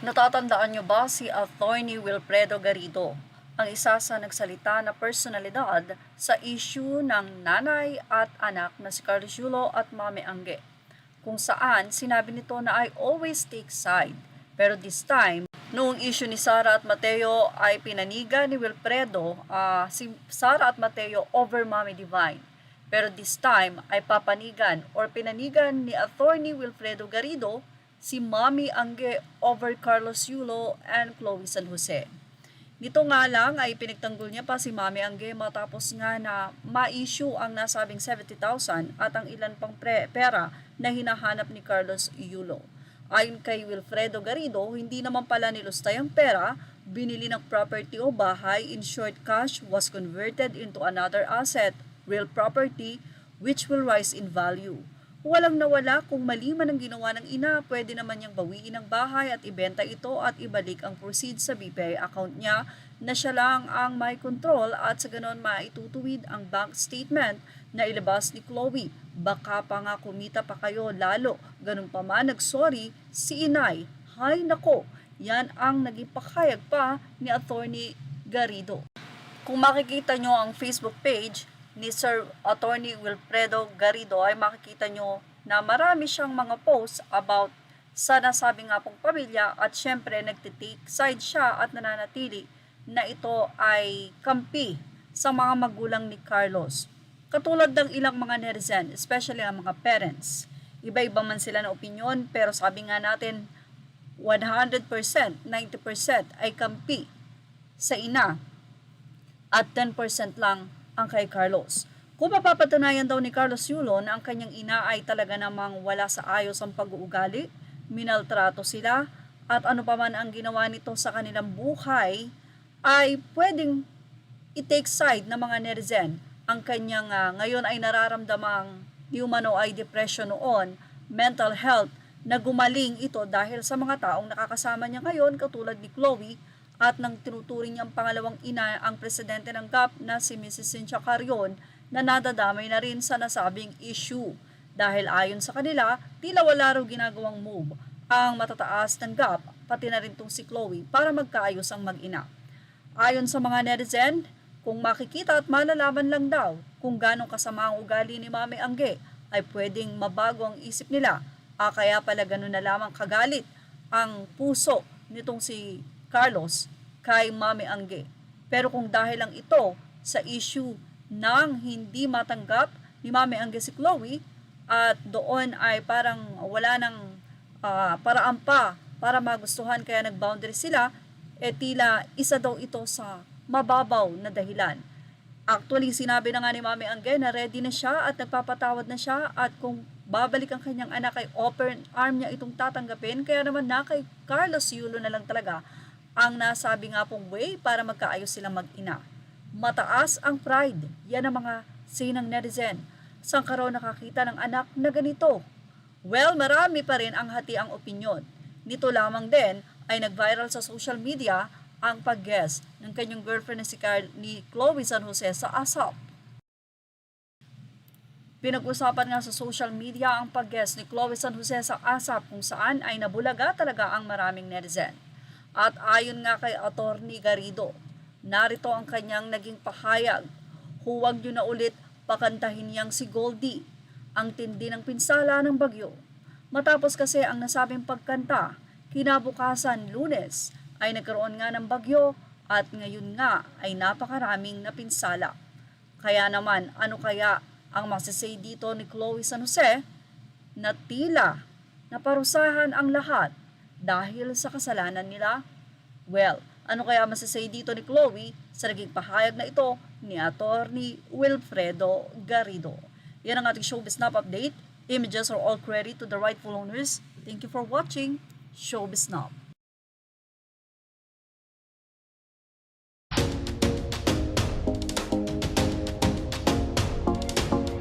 Natatandaan niyo ba si Attorney Wilfredo Garrido, ang isa sa nagsalita na personalidad sa issue ng nanay at anak na si Carlos Yulo at Mami Angge, kung saan sinabi nito na I always take side. Pero this time, noong issue ni Sara at Mateo ay pinanigan ni Wilfredo si Sara at Mateo over Mami Divine. Pero this time ay papanigan or pinanigan ni Attorney Wilfredo Garrido si Mami Angge over Carlos Yulo and Chloe San Jose. Nito nga lang ay pinagtanggol niya pa si Mami Angge matapos nga na ma-issue ang nasabing 70,000 at ang ilan pang pera na hinahanap ni Carlos Yulo. Ayon kay Wilfredo Garrido, hindi naman pala nilustay ang pera, binili ng property o bahay, in short cash was converted into another asset, real property, which will rise in value. Walang nawala kung mali man ang ginawa ng ina, pwede naman niyang bawiin ang bahay at ibenta ito at ibalik ang proceeds sa BPI account niya na siya lang ang may control at sa ganon maitutuwid ang bank statement na ilabas ni Chloe. Baka pa nga kumita pa kayo lalo. Ganun pa man nagsorry si inay. Hay nako, yan ang naging pakayag pa ni Attorney Garrido. Kung makikita nyo ang Facebook page ni Sir Attorney Wilfredo Garrido ay makikita nyo na marami siyang mga posts about sa nasabing nga pong pamilya at syempre nagtitake side siya at nananatili na ito ay kampi sa mga magulang ni Carlos. Katulad ng ilang mga netizen, especially ang mga parents. Iba-iba man sila ng opinion pero sabi nga natin 100%, 90% ay kampi sa ina at 10% lang ang kay Carlos. Kung mapapatunayan daw ni Carlos Yulo na ang kanyang ina ay talaga namang wala sa ayos ang pag-uugali, minaltrato sila, at ano pa man ang ginawa nito sa kanilang buhay, ay pwedeng i-take side ng mga netizen. Ang kanyang ngayon ay nararamdamang umano ay depression noon, mental health, na gumaling ito dahil sa mga taong nakakasama niya ngayon katulad ni Chloe, at nang tinuturing niyang pangalawang ina ang presidente ng GAP na si Mrs. Cynthia Carrion na nadadamay na rin sa nasabing issue. Dahil ayon sa kanila, tila wala raw ginagawang move ang matataas ng GAP, pati na rin tong si Chloe para magkaayos ang mag-ina. Ayon sa mga netizen, kung makikita at malalaman lang daw kung ganong kasama ang ugali ni Mami Angge, ay pwedeng mabago ang isip nila. Kaya pala ganun na lamang kagalit ang puso nitong si Carlos kay Mami Angge. Pero kung dahil lang ito sa issue ng hindi matanggap ni Mami Angge si Chloe at doon ay parang wala ng paraan pa para magustuhan kaya nag-boundary sila, tila isa daw ito sa mababaw na dahilan. Actually, sinabi na nga ni Mami Angge na ready na siya at nagpapatawad na siya at kung babalik ang kanyang anak ay open arm niya itong tatanggapin, kaya naman na kay Carlos Yulo na lang talaga ang nasabi nga pong way para magkaayos silang mag-ina. Mataas ang pride, yan ang mga say ng netizen. Saan ka raw nakakita ng anak na ganito? Well, marami pa rin ang hati ang opinyon. Nito lamang din ay nag-viral sa social media ang pag-guest ng kanyang girlfriend ni Chloe San Jose sa ASAP. Pinag-usapan nga sa social media ang pag-guest ni Chloe San Jose sa ASAP kung saan ay nabulaga talaga ang maraming netizen. At ayon nga kay Attorney Garrido, narito ang kanyang naging pahayag. Huwag niyo na ulit pakantahin niyang si Goldie, ang tindi ng pinsala ng bagyo. Matapos kasi ang nasabing pagkanta, kinabukasan Lunes ay nagkaroon nga ng bagyo at ngayon nga ay napakaraming napinsala. Kaya naman, ano kaya ang masasay dito ni Chloe San Jose na tila naparusahan ang lahat dahil sa kasalanan nila? Well, ano kaya masasay dito ni Chloe sa naging pahayag na ito ni Attorney Wilfredo Garrido? Yan ang ating Showbiz Snap update. Images are all credit to the rightful owners. Thank you for watching Showbiz Snap.